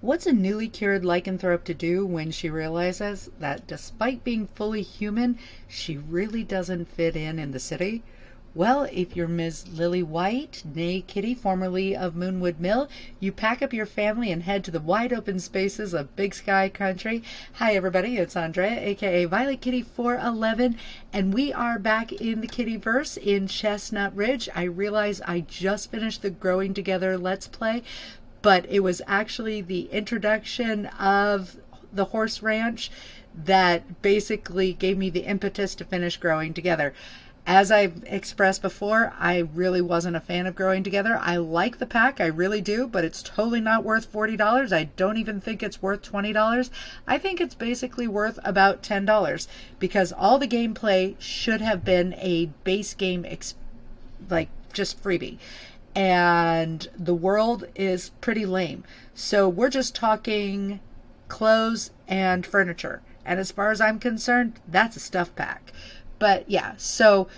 What's a newly cured lycanthrope to do when she realizes that despite being fully human, she really doesn't fit in the city? Well, if you're Ms. Lily White, née Kitty, formerly of Moonwood Mill, you pack up your family and head to the wide open spaces of Big Sky Country. Hi everybody, it's Andrea, aka Violet Kitty 411, and we are back in the Kittyverse in Chestnut Ridge. I realize I just finished the Growing Together Let's Play, but it was actually the introduction of the horse ranch that basically gave me the impetus to finish Growing Together. As I've expressed before, I really wasn't a fan of Growing Together. I like the pack, I really do, but it's totally not worth $40. I don't even think it's worth $20. I think it's basically worth about $10 because all the gameplay should have been a base game, like just freebie. And the world is pretty lame. So we're just talking clothes and furniture. And as far as I'm concerned, that's a stuff pack. But yeah, so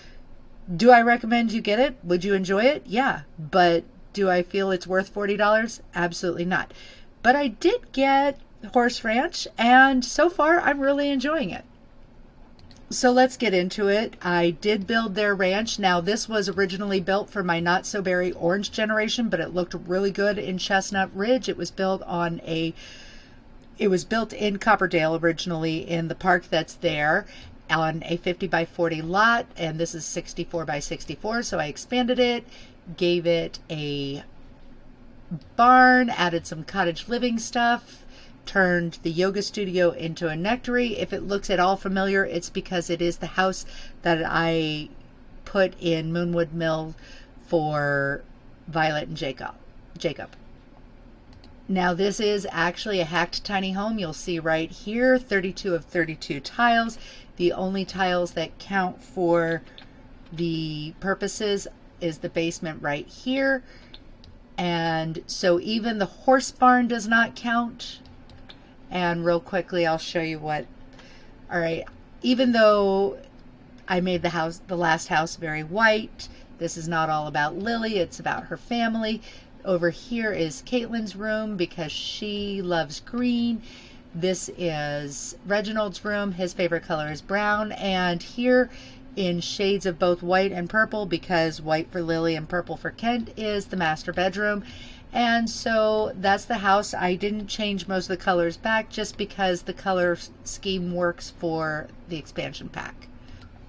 do I recommend you get it? Would you enjoy it? Yeah. But do I feel it's worth $40? Absolutely not. But I did get Horse Ranch, and so far I'm really enjoying it. So let's get into it. I did build their ranch. Now this was originally built for my Not So Berry Orange generation, but it looked really good in Chestnut Ridge. It was built in Copperdale originally in the park that's there, on a 50 by 40 lot, and this is 64 by 64, so I expanded it, gave it a barn, added some cottage living stuff, turned the yoga studio into a nectary. If it looks at all familiar, it's because it is the house that I put in Moonwood Mill for Violet and Jacob. Now this is actually a hacked tiny home. You'll see right here, 32 of 32 tiles. The only tiles that count for the purposes is the basement right here. And so even the horse barn does not count. And real quickly, I'll show you what, all right, even though I made the last house very white, this is not all about Lily, it's about her family. Over here is Caitlin's room because she loves green. This is Reginald's room. His favorite color is brown. And here in shades of both white and purple, because white for Lily and purple for Kent, is the master bedroom. And so that's the house. I didn't change most of the colors back just because the color scheme works for the expansion pack.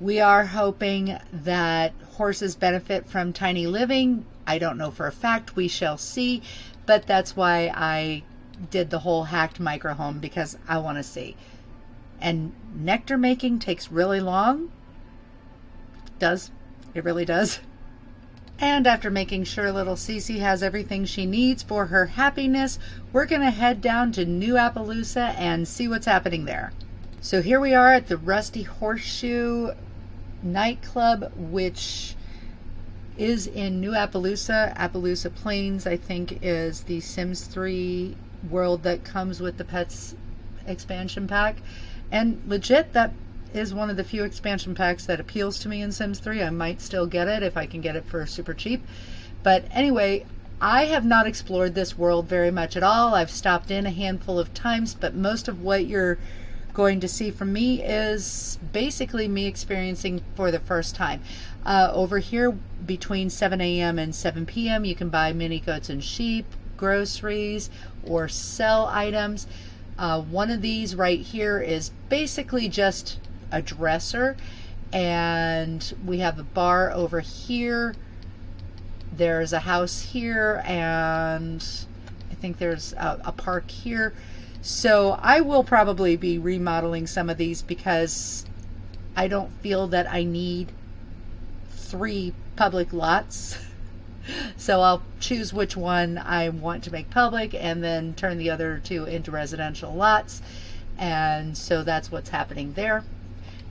We are hoping that horses benefit from tiny living. I don't know for a fact, we shall see, but that's why I did the whole hacked micro home, because I want to see. And nectar making takes really long. It really does. And after making sure little Cece has everything she needs for her happiness, we're going to head down to New Appaloosa and see what's happening there. So here we are at the Rusty Horseshoe nightclub, which is in New Appaloosa. Appaloosa Plains, I think, is the Sims 3 world that comes with the Pets expansion pack. And legit, that is one of the few expansion packs that appeals to me in Sims 3. I might still get it if I can get it for super cheap. But anyway, I have not explored this world very much at all. I've stopped in a handful of times, but most of what you're going to see from me is basically me experiencing for the first time. Over here between 7 a.m. and 7 p.m. you can buy mini goats and sheep, groceries, or sell items. One of these right here is basically just a dresser, and we have a bar over here. There's a house here, and I think there's a park here. So I will probably be remodeling some of these because I don't feel that I need 3 public lots. So I'll choose which one I want to make public and then turn the other 2 into residential lots. And so that's what's happening there.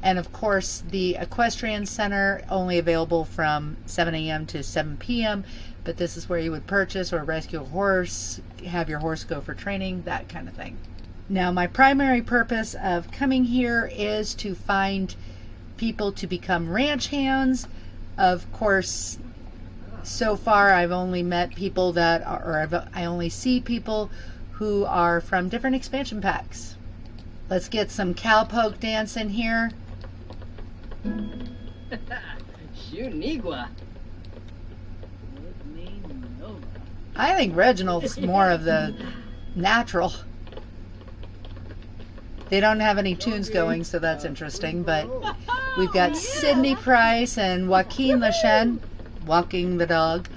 And of course, the Equestrian Center, only available from 7 a.m. to 7 p.m. But this is where you would purchase or rescue a horse, have your horse go for training, that kind of thing. Now, my primary purpose of coming here is to find people to become ranch hands. Of course, so far I've only met people that are, or I only see people who are from different expansion packs. Let's get some cowpoke dance in here. I think Reginald's more of the natural. They don't have any tunes going, so that's interesting, but we've got Sydney Price and Joaquin Lechen walking the dog.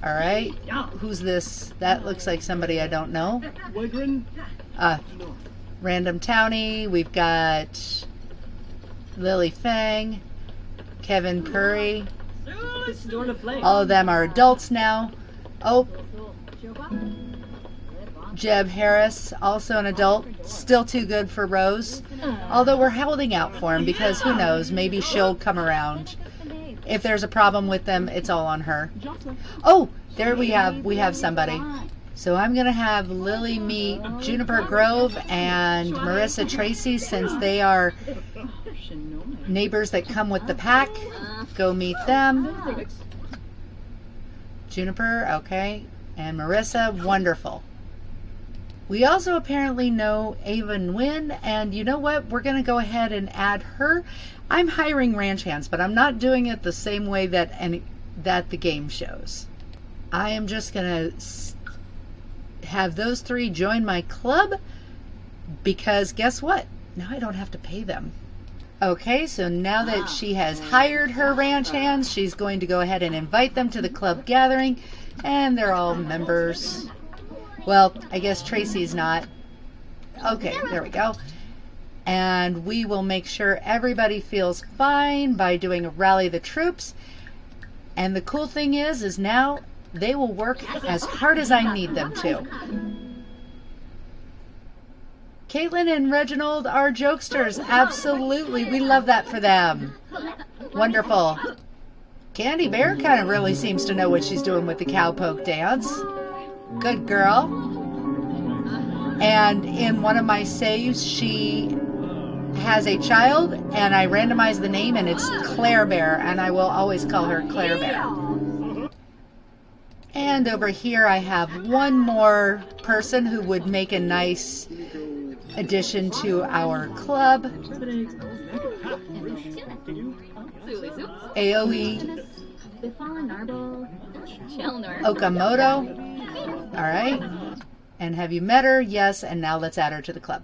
All right, who's this? That looks like somebody I don't know. Random Townie. We've got Lily Fang, Kevin Curry. All of them are adults now. Oh, Jeb Harris, also an adult, still too good for Rose. Although we're holding out for him because who knows, maybe she'll come around. If there's a problem with them, it's all on her. Oh, there we have somebody. So I'm going to have Lily meet Juniper Grove and Marissa Tracy since they are neighbors that come with the pack. Go meet them. Juniper, okay. And Marissa, wonderful. We also apparently know Ava Nguyen, and you know what? We're going to go ahead and add her. I'm hiring ranch hands, but I'm not doing it the same way that the game shows. I am just going to have those three join my club because guess what? Now I don't have to pay them. Okay, so now that she has hired her ranch hands, she's going to go ahead and invite them to the club gathering, and they're all members. Well, I guess Tracy's not. Okay, there we go. And we will make sure everybody feels fine by doing a rally the troops. And the cool thing is now they will work as hard as I need them to. Caitlin and Reginald are jokesters. Absolutely. We love that for them. Wonderful. Candy Bear kind of really seems to know what she's doing with the cowpoke dance. Good girl. And in one of my saves, she has a child, and I randomize the name, and it's Claire Bear, and I will always call her Claire Bear. And over here, I have one more person who would make a nice addition to our club. Aoi Okamoto. All right. And have you met her? Yes. And now let's add her to the club.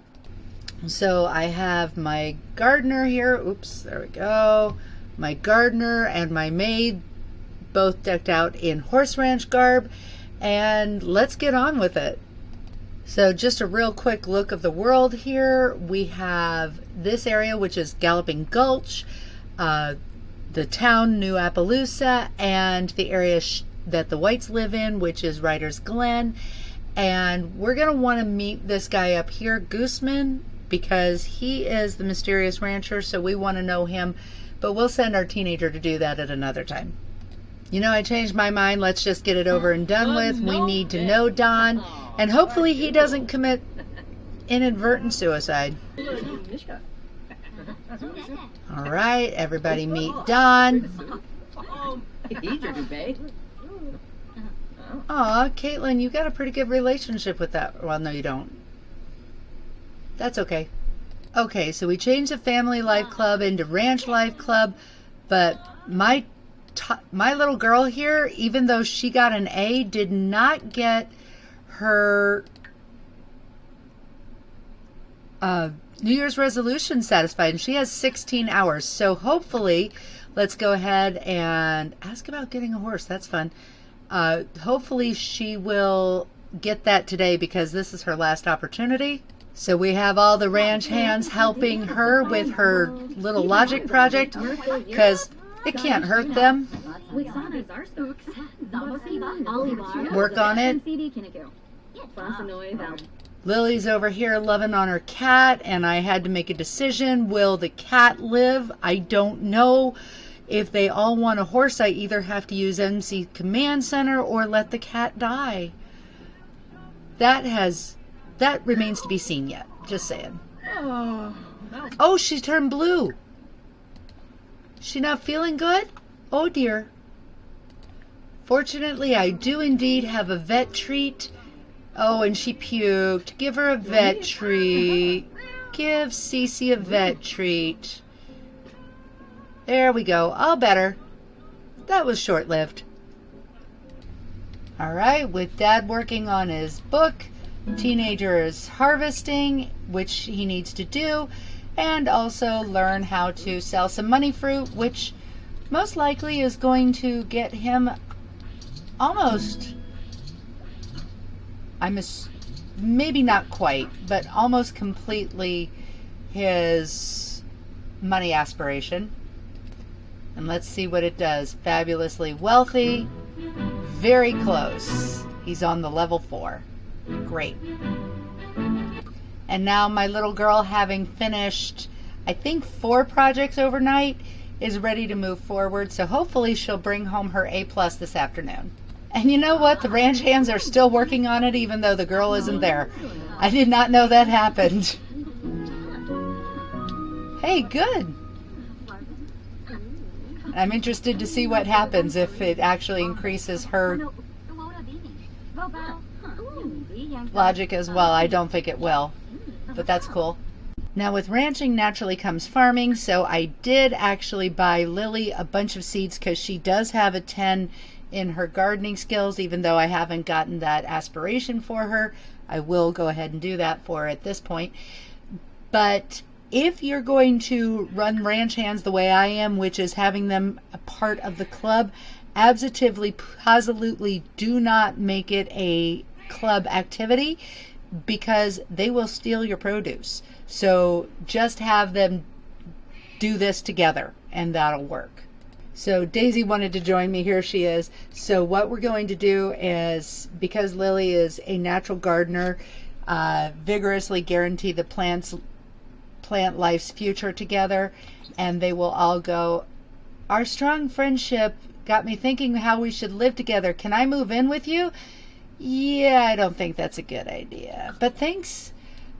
So I have my gardener here. Oops, there we go. My gardener and my maid both decked out in horse ranch garb. And let's get on with it. So just a real quick look of the world here. We have this area, which is Galloping Gulch, the town New Appaloosa, and the area that the whites live in, which is Ryder's Glen. And we're going to want to meet this guy up here, Gooseman, because he is the mysterious rancher, so we want to know him. But we'll send our teenager to do that at another time. You know, I changed my mind. Let's just get it over and done with. We need to know Don, and hopefully he doesn't commit inadvertent suicide. All right, everybody meet Don. Aw, Caitlin, you got a pretty good relationship with that. Well, no, you don't. That's okay. Okay, so we changed the Family Life Club into Ranch Life Club, but my little girl here, even though she got an A, did not get her New Year's resolution satisfied, and she has 16 hours. So hopefully, let's go ahead and ask about getting a horse. That's fun. Hopefully she will get that today because this is her last opportunity. So we have all the ranch hands helping her with her little logic project because it can't hurt them. Work on it. Lily's over here loving on her cat, and I had to make a decision. Will the cat live? I don't know. If they all want a horse, I either have to use MC Command Center or let the cat die. That remains to be seen yet. Just saying. Oh, she turned blue. She not feeling good? Oh dear. Fortunately, I do indeed have a vet treat Oh, and she puked. Give her a vet treat. Give Cece a vet treat. There we go. All better. That was short-lived. All right, with Dad working on his book, teenager is harvesting, which he needs to do, and also learn how to sell some money fruit, which most likely is going to get him almost, maybe not quite, but almost completely his money aspiration. And let's see what it does. Fabulously wealthy. Very close. He's on the level 4. Great. And now my little girl, having finished, I think 4 projects overnight, is ready to move forward. So hopefully she'll bring home her A+ this afternoon. And you know what? The ranch hands are still working on it even though the girl isn't there. I did not know that happened. Hey, good. I'm interested to see what happens if it actually increases her logic as well. I don't think it will, but that's cool. Now with ranching naturally comes farming, so I did actually buy Lily a bunch of seeds because she does have a 10 in her gardening skills, even though I haven't gotten that aspiration for her. I will go ahead and do that for her at this point. But if you're going to run ranch hands the way I am, which is having them a part of the club, absolutely do not make it a club activity because they will steal your produce. So just have them do this together and that'll work. So Daisy wanted to join me. Here she is. So what we're going to do is, because Lily is a natural gardener, vigorously guarantee the plant life's future together, and they will all go, our strong friendship got me thinking how we should live together. Can I move in with you? Yeah, I don't think that's a good idea, but thanks.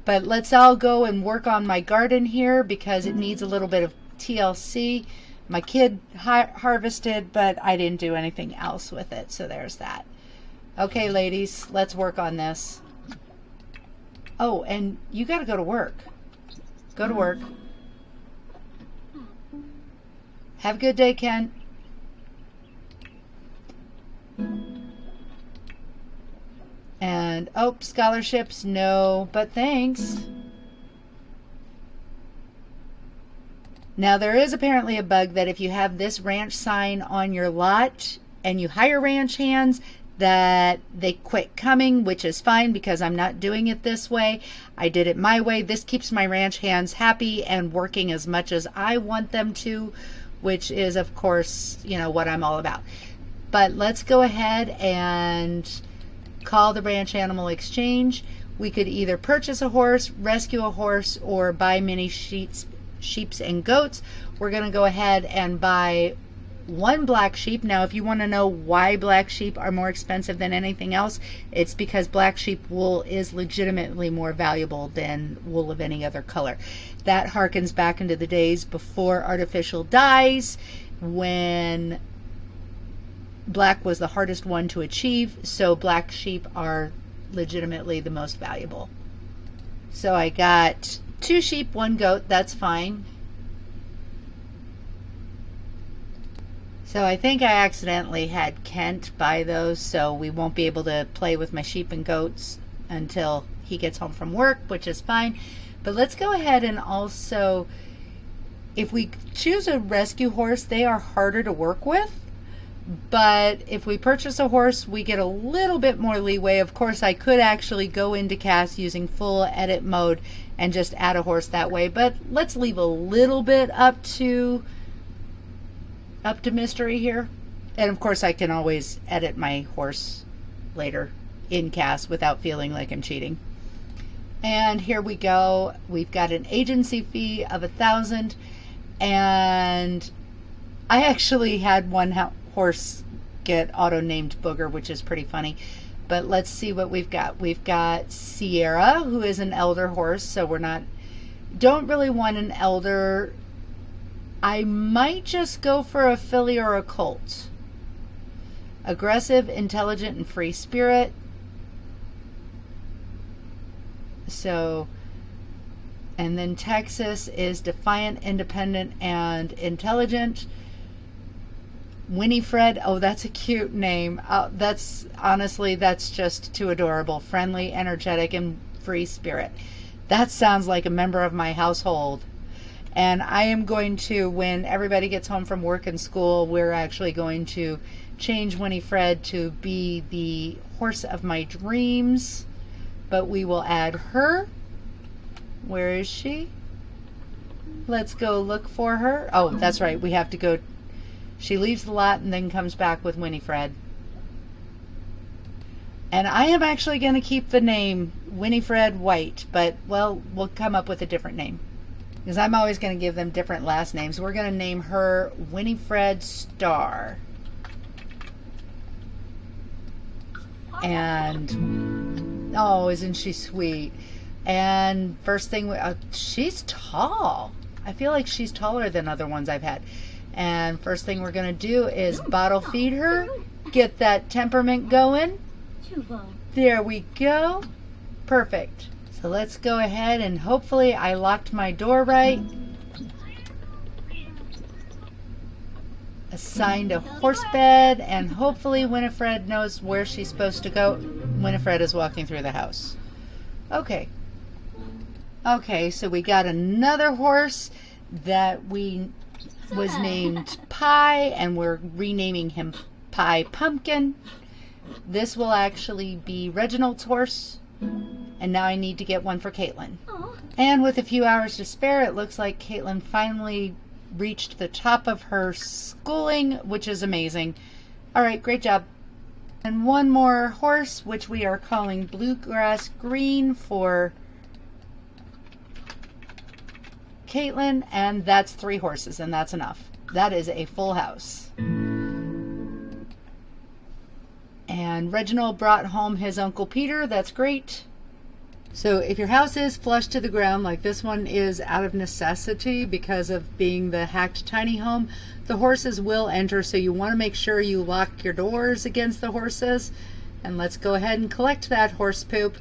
But let's all go and work on my garden here because it needs a little bit of TLC. My kid harvested, but I didn't do anything else with it, so there's that. Okay, ladies, let's work on this. Oh, and you got to go to work. Go to work. Have a good day, Ken. And, oh, scholarships, no, but thanks. Now, there is apparently a bug that if you have this ranch sign on your lot and you hire ranch hands, that they quit coming, which is fine because I'm not doing it this way. I did it my way. This keeps my ranch hands happy and working as much as I want them to, which is, of course, you know, what I'm all about. But let's go ahead and call the Ranch Animal Exchange. We could either purchase a horse, rescue a horse, or buy many sheeps and goats. We're going to go ahead and buy 1 black sheep. Now, if you want to know why black sheep are more expensive than anything else, it's because black sheep wool is legitimately more valuable than wool of any other color. That harkens back into the days before artificial dyes, when black was the hardest one to achieve, so black sheep are legitimately the most valuable. So I got 2 sheep, 1 goat, that's fine. So I think I accidentally had Kent buy those, so we won't be able to play with my sheep and goats until he gets home from work, which is fine. But let's go ahead and also, if we choose a rescue horse, they are harder to work with. But if we purchase a horse, we get a little bit more leeway. Of course, I could actually go into CAS using full edit mode and just add a horse that way. But let's leave a little bit up to mystery here. And of course, I can always edit my horse later in CAS without feeling like I'm cheating. And here we go. We've got an agency fee of $1,000, and I actually had one horse get auto-named Booger, which is pretty funny. But let's see what we've got. We've got Sierra, who is an elder horse, so don't really want an elder. I might just go for a filly or a colt. Aggressive, intelligent, and free spirit. So, and then Texas is defiant, independent, and intelligent. Winifred, oh, that's a cute name. That's honestly, that's just too adorable. Friendly, energetic, and free spirit. That sounds like a member of my household. And I am going to, when everybody gets home from work and school, we're actually going to change Winifred to be the horse of my dreams. But we will add her. Where is she? Let's go look for her. Oh, that's right. We have to go. She leaves the lot and then comes back with Winifred. And I am actually going to keep the name Winifred White, but, well, we'll come up with a different name. Because I'm always going to give them different last names. We're going to name her Winifred Star. And, oh, isn't she sweet? And first thing, she's tall. I feel like she's taller than other ones I've had. And first thing we're going to do is bottle feed her, get that temperament going. There we go. Perfect. So let's go ahead and hopefully I locked my door right. Assigned a horse bed, and hopefully Winifred knows where she's supposed to go. Winifred is walking through the house. Okay. Okay, so we got another horse that was named Pie, and we're renaming him Pie Pumpkin. This will actually be Reginald's horse, and now I need to get one for Caitlin. And with a few hours to spare, it looks like Caitlin finally reached the top of her schooling, which is amazing. All right, great job. And one more horse, which we are calling Bluegrass Green for Caitlin, and that's 3 horses, and that's enough. That is a full house. And Reginald brought home his Uncle Peter. That's great. So if your house is flush to the ground, like this one is out of necessity because of being the hacked tiny home, the horses will enter, so you want to make sure you lock your doors against the horses. And let's go ahead and collect that horse poop.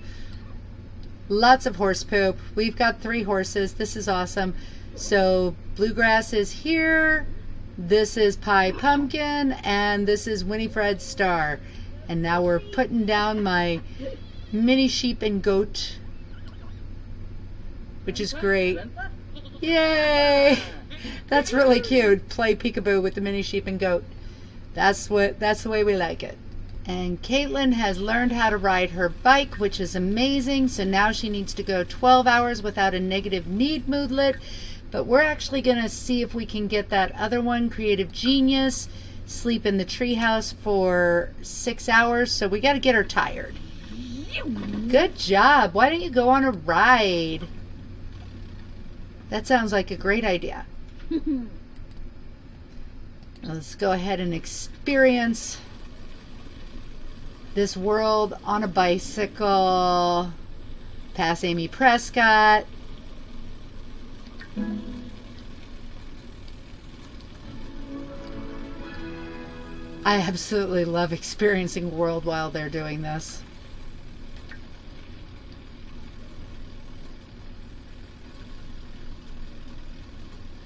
Lots of horse poop. We've got 3 horses. This is awesome. So Bluegrass is here. This is Pie Pumpkin, and this is Winifred Star. And now we're putting down my mini sheep and goat, which is great. Yay! That's really cute. Play peekaboo with the mini sheep and goat. That's the way we like it. And Caitlin has learned how to ride her bike, which is amazing. So now she needs to go 12 hours without a negative need moodlet. But we're actually going to see if we can get that other one, Creative Genius, sleep in the treehouse for 6 hours. So we got to get her tired. Good job. Why don't you go on a ride? That sounds like a great idea. Let's go ahead and experience this world on a bicycle. Pass Amy Prescott. I absolutely love experiencing world while they're doing this.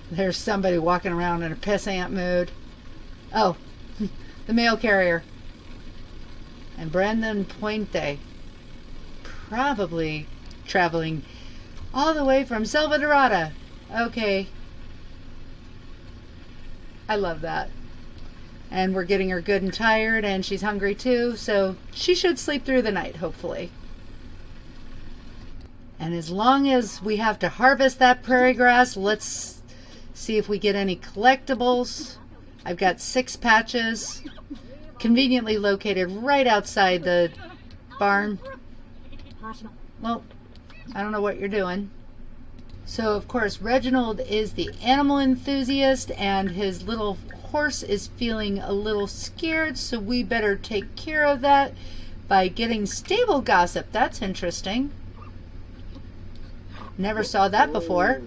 There's somebody walking around in a pissant mood. Oh, the mail carrier. And Brandon Puente, probably traveling all the way from Selva Dorada. Okay. I love that. And we're getting her good and tired, and she's hungry too, so she should sleep through the night, hopefully. And as long as we have to harvest that prairie grass, let's see if we get any collectibles. I've got 6 patches conveniently located right outside the barn. Well, I don't know what you're doing. So, of course, Reginald is the animal enthusiast, and his little horse is feeling a little scared, so we better take care of that by getting stable gossip. That's interesting. Never saw that before.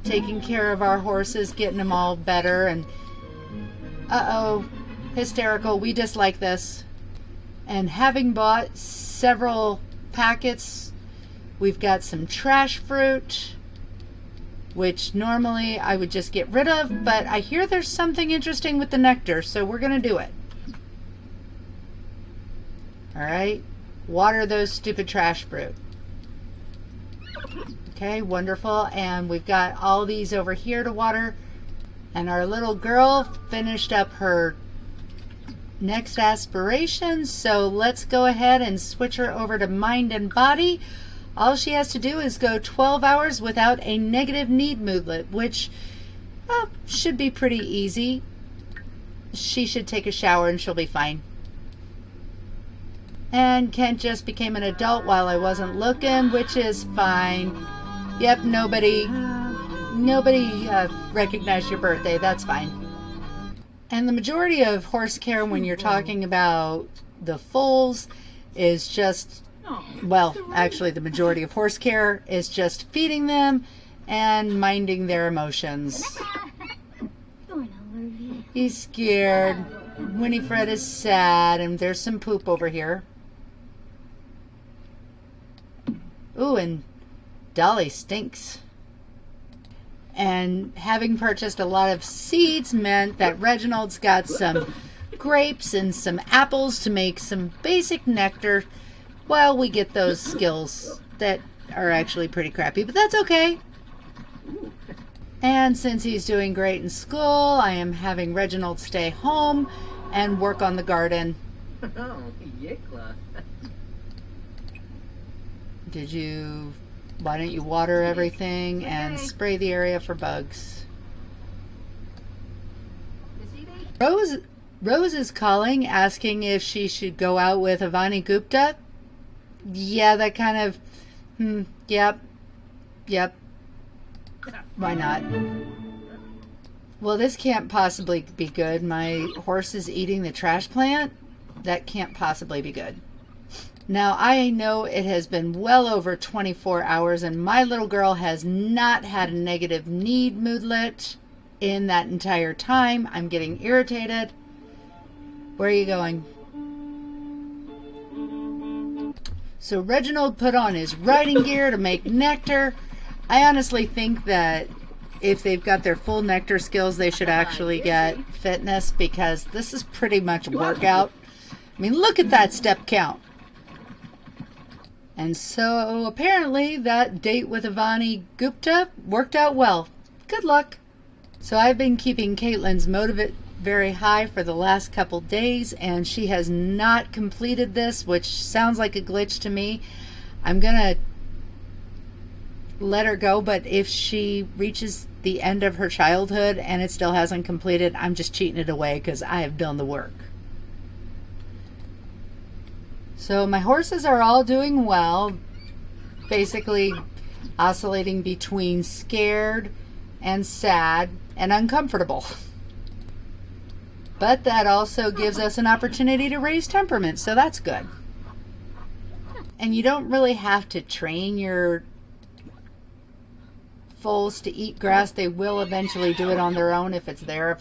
Taking care of our horses, getting them all better, and hysterical. We dislike this. And having bought several packets. We've got some trash fruit, which normally I would just get rid of, but I hear there's something interesting with the nectar, so we're going to do it. All right, water those stupid trash fruit. Okay, wonderful. And we've got all these over here to water. And our little girl finished up her next aspiration, so let's go ahead and switch her over to mind and body. All she has to do is go 12 hours without a negative need moodlet, which should be pretty easy. She should take a shower and she'll be fine. And Kent just became an adult while I wasn't looking, which is fine. Yep, nobody recognized your birthday. That's fine. And the majority of horse care when you're talking about the foals is just, well, actually the majority of horse care is just feeding them and minding their emotions. He's scared. Winifred is sad, and there's some poop over here. Ooh, and Dolly stinks. And having purchased a lot of seeds meant that Reginald's got some grapes and some apples to make some basic nectar while we get those skills that are actually pretty crappy, but that's okay. And since he's doing great in school, I am having Reginald stay home and work on the garden. Why don't you water everything and spray the area for bugs? Rose is calling, asking if she should go out with Avani Gupta. Yeah, that kind of, yep. Why not? Well, this can't possibly be good. My horse is eating the trash plant. That can't possibly be good. Now, I know it has been well over 24 hours and my little girl has not had a negative need moodlet in that entire time. I'm getting irritated. Where are you going? So Reginald put on his riding gear to make nectar. I honestly think that if they've got their full nectar skills, they should actually get fitness, because this is pretty much a workout. I mean, look at that step count. And so apparently that date with Avani Gupta worked out well. Good luck. So I've been keeping Caitlin's motivate very high for the last couple days, and she has not completed this, which sounds like a glitch to me. I'm gonna let her go, but if she reaches the end of her childhood and it still hasn't completed, I'm just cheating it away because I have done the work. So my horses are all doing well, basically oscillating between scared and sad and uncomfortable. But that also gives us an opportunity to raise temperament, so that's good. And you don't really have to train your foals to eat grass. They will eventually do it on their own if it's there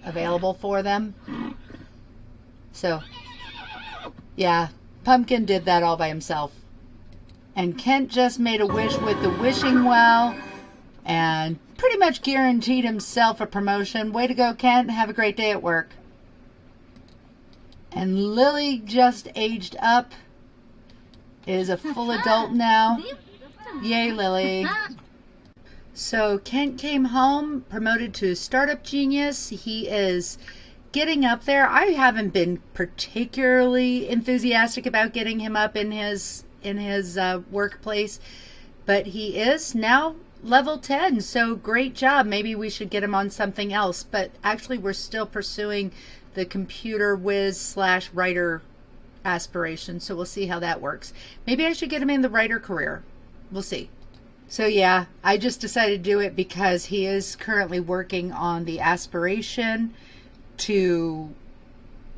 available for them. So, yeah. Pumpkin did that all by himself. And Kent just made a wish with the wishing well and pretty much guaranteed himself a promotion. Way to go, Kent. Have a great day at work. And Lily just aged up, is a full adult now. Yay, Lily. So Kent came home, promoted to startup genius. He is getting up there. I haven't been particularly enthusiastic about getting him up in his workplace, but he is now level 10, so great job. Maybe we should get him on something else, but actually we're still pursuing the computer whiz / writer aspiration, so we'll see how that works. Maybe I should get him in the writer career. We'll see. So yeah, I just decided to do it because he is currently working on the aspiration to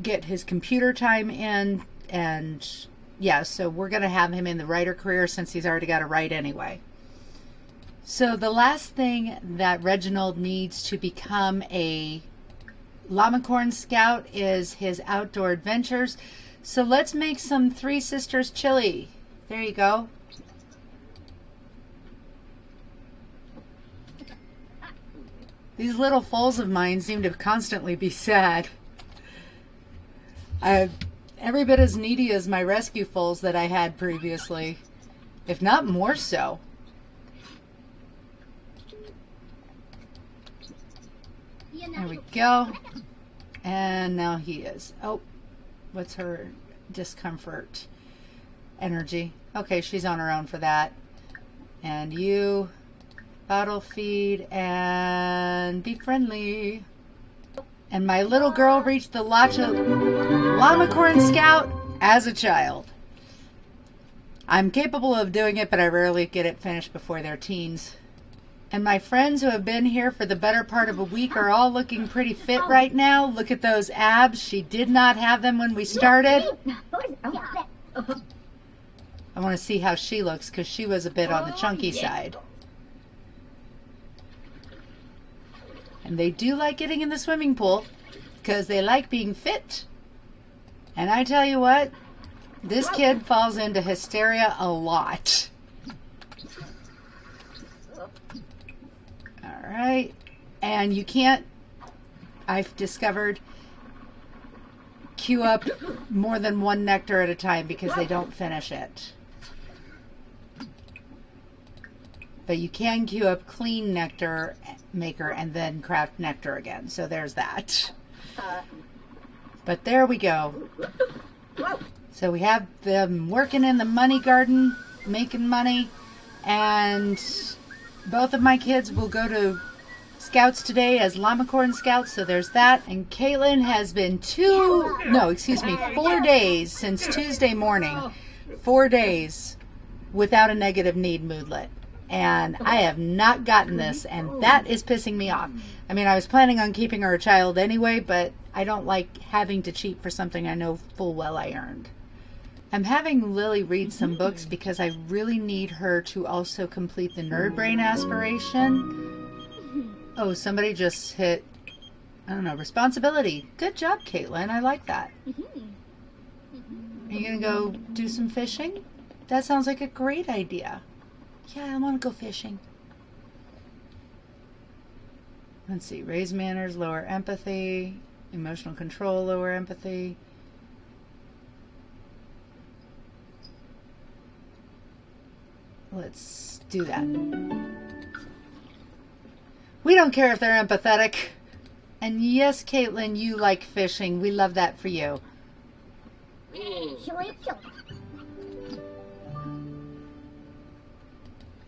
get his computer time in, and yeah, so we're going to have him in the writer career since he's already got to write anyway. So the last thing that Reginald needs to become a Llamacorn Scout is his outdoor adventures. So let's make some Three Sisters chili There you go. These little foals of mine seem to constantly be sad. Every bit as needy as my rescue foals that I had previously, if not more so. There we go. And now he is. Oh, what's her discomfort? Energy. Okay, she's on her own for that. And you, bottle feed and be friendly. And my little girl reached the Llamacorn Scout as a child. I'm capable of doing it, but I rarely get it finished before they're teens. And my friends who have been here for the better part of a week are all looking pretty fit right now. Look at those abs. She did not have them when we started. I want to see how she looks because she was a bit on the chunky side. And they do like getting in the swimming pool because they like being fit. And I tell you what, this kid falls into hysteria a lot. All right. And you can't, I've discovered, queue up more than one nectar at a time because they don't finish it. But you can queue up clean nectar maker and then craft nectar again. So there's that. But there we go. So we have them working in the money garden, making money. And both of my kids will go to Scouts today as Llamacorn Scouts. So there's that. And Caitlin has been 4 days since Tuesday morning. 4 days without a negative need moodlet. And I have not gotten this, and that is pissing me off. I mean, I was planning on keeping her a child anyway, but I don't like having to cheat for something I know full well I earned. I'm having Lily read some books because I really need her to also complete the Nerd Brain aspiration. Oh, somebody just hit, I don't know, responsibility. Good job, Caitlin. I like that. Are you going to go do some fishing? That sounds like a great idea. Yeah, I want to go fishing. Let's see. Raise manners, lower empathy. Emotional control, lower empathy. Let's do that. We don't care if they're empathetic. And yes, Caitlin, you like fishing. We love that for you.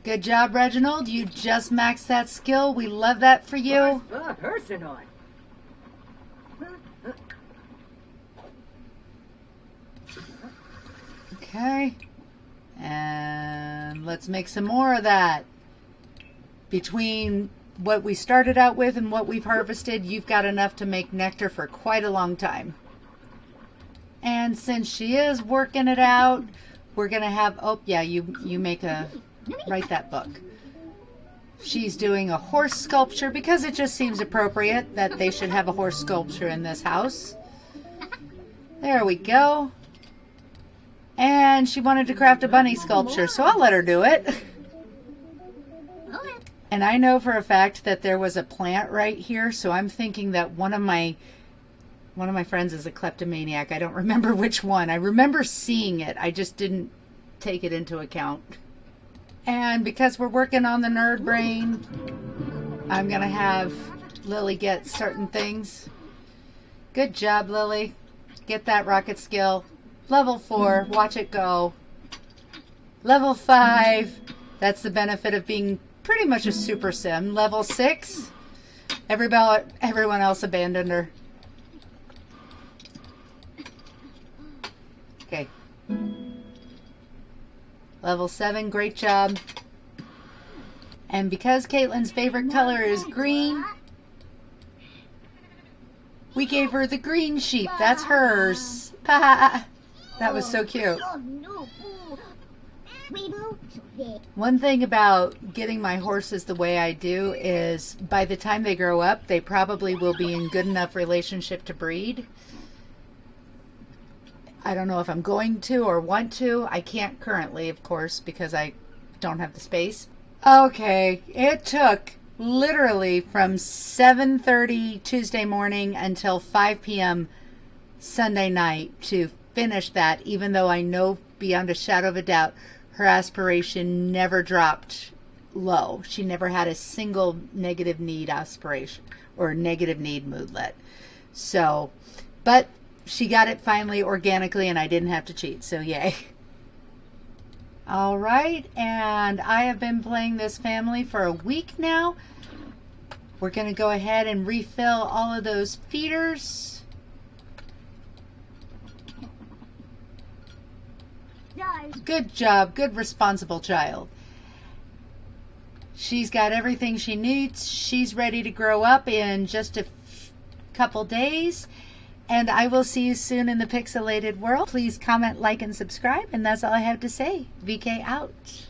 Good job, Reginald. You just maxed that skill. We love that for you. Okay. And let's make some more of that. Between what we started out with and what we've harvested, you've got enough to make nectar for quite a long time. And since she is working it out, we're going to have, oh yeah, you make a, write that book. She's doing a horse sculpture because it just seems appropriate that they should have a horse sculpture in this house. There we go. And she wanted to craft a bunny sculpture, so I'll let her do it. And I know for a fact that there was a plant right here, so I'm thinking that one of my friends is a kleptomaniac. I don't remember which one. I remember seeing it. I just didn't take it into account. And because we're working on the nerd brain, I'm going to have Lily get certain things. Good job, Lily. Get that rocket skill. Level 4, watch it go. Level 5, that's the benefit of being pretty much a super sim. Level 6, everyone else abandoned her. Okay. Level 7, great job. And because Caitlin's favorite color is green, we gave her the green sheep. That's hers. That was so cute. One thing about getting my horses the way I do is by the time they grow up, they probably will be in good enough relationship to breed. I don't know if I'm going to or want to. I can't currently, of course, because I don't have the space. Okay, it took literally from 7:30 Tuesday morning until 5 p.m. Sunday night to finish that, even though I know beyond a shadow of a doubt her aspiration never dropped low. She never had a single negative need aspiration or negative need moodlet. So, but she got it finally organically and I didn't have to cheat, so yay. All right, and I have been playing this family for a week now. We're going to go ahead and refill all of those feeders. Good job, good responsible child. She's got everything she needs. She's ready to grow up in just a couple days. And I will see you soon in the pixelated world. Please comment, like, and subscribe. And that's all I have to say. VK out.